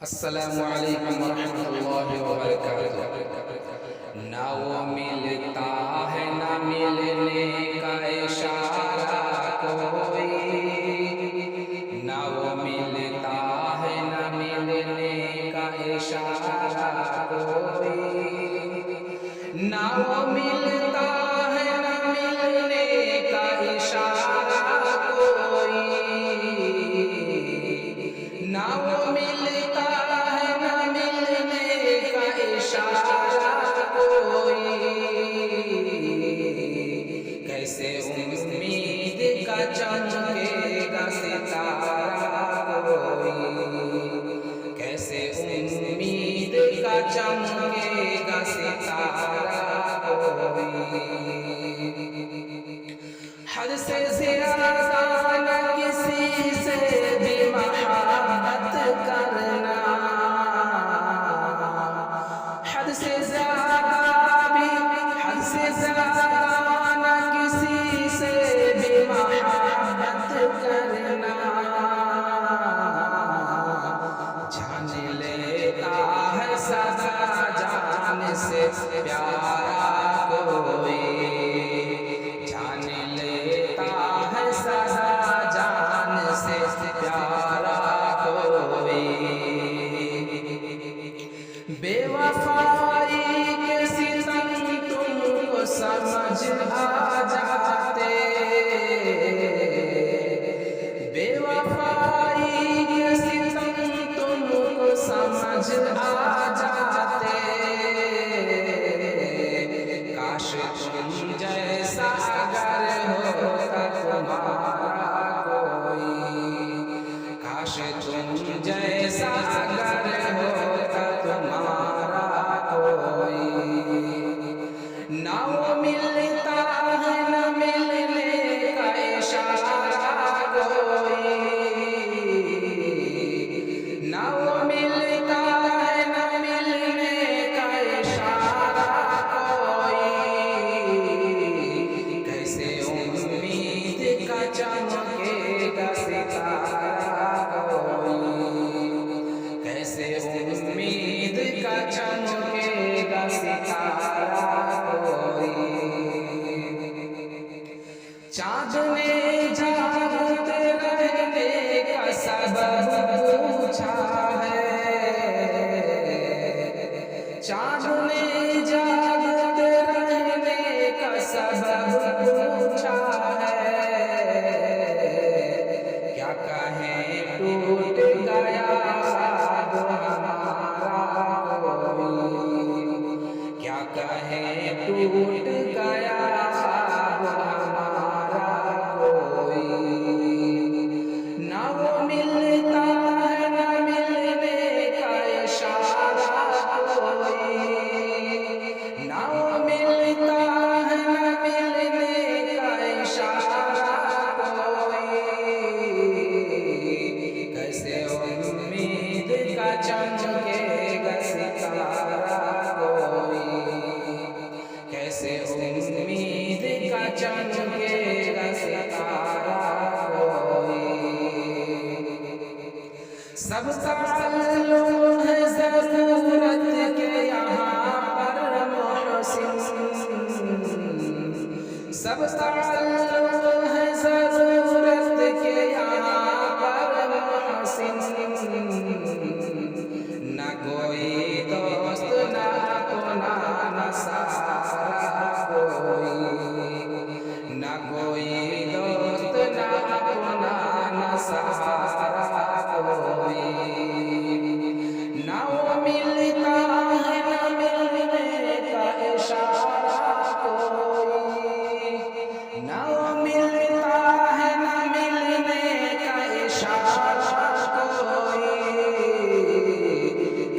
अस्सलामु अलैकुम वरहमतुल्लाहि वबरकातुहू। ना वो मिलता है ना मिलने का इशारा कोई, ना वो मिलता है ना मिलने का इशारा कोई, ना वो मिलता है ना मिलने का इशारा कोई, ना वो मिलता है ना मिलने का इशारा कोई। कैसे उम्मीद का चमकेगा सितारा कोई, कैसे उम्मीद का चमकेगा सितारा कोई। हद से ज़्यादा न किसी से भी मोहब्बत करना, हद से ज़्यादा भी, हद से ज़्यादा न किसी से भी मोहब्बत करना। जान लेता है सदा जान से प्यारा कोई, जान लेता है सदा जान से प्यारा कोई। बेवफाई के सितम तुमको समझ आ जाते, बेवफाई के सितम तुमको समझ आ जाते। काश तुम जैसा अगर होता तुम्हारा कोई, काश तुम जैसा अगर होता तुम्हारा कोई। ना वो मिलता है ना मिलने का इशारा कोई, ना वो मिलता है ना मिलने का इशारा कोई। कैसे उम्मीद का चमकेगा सितारा कोई, कैसे उम्मीद का चमकेगा सितारा कोई। चाँद ने जागते रहने का सबब पूछा है, चाँद ने जागते रहने का सबब पूछा है। क्या कहें टूट गया ख्वाब हमारा कोई, क्या कहें टूट गया ख्वाब हमारा कोई। ना वो मिलता है ना मिलने का इशारा कोई, ना वो मिलता है ना मिलने का इशारा कोई। कैसे उम्मीद का चमकेगा सितारा कोई, कैसे उम्मीद का चमकेगा सितारा कोई। सब ताल्लुक़ है ज़रूरत के यहाँ पर मोहसिन, सब ताल्लुक़ है ज़रूरत के यहाँ पर मोहसिन। न कोई दोस्त न अपना न सहारा कोई, न कोई दोस्त न अपना न सहारा कोई। ना वो मिलता है ना मिलने का इशारा कोई, ना वो मिलता है ना मिलने का इशारा कोई।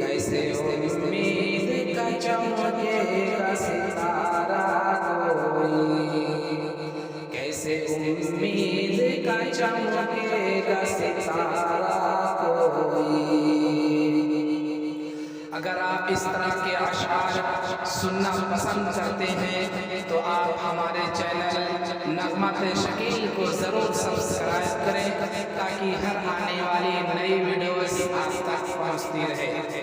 कैसे उम्मीद का चमकेगा सितारा कोई, कैसे उम्मीद का चमकेगा सितारा कोई। अगर आप इस तरह के अशार सुनना पसंद करते हैं तो आप हमारे चैनल नगमत शकील को ज़रूर सब्सक्राइब करें ताकि हर आने वाली नई वीडियोस आप तक पहुंचती रहे।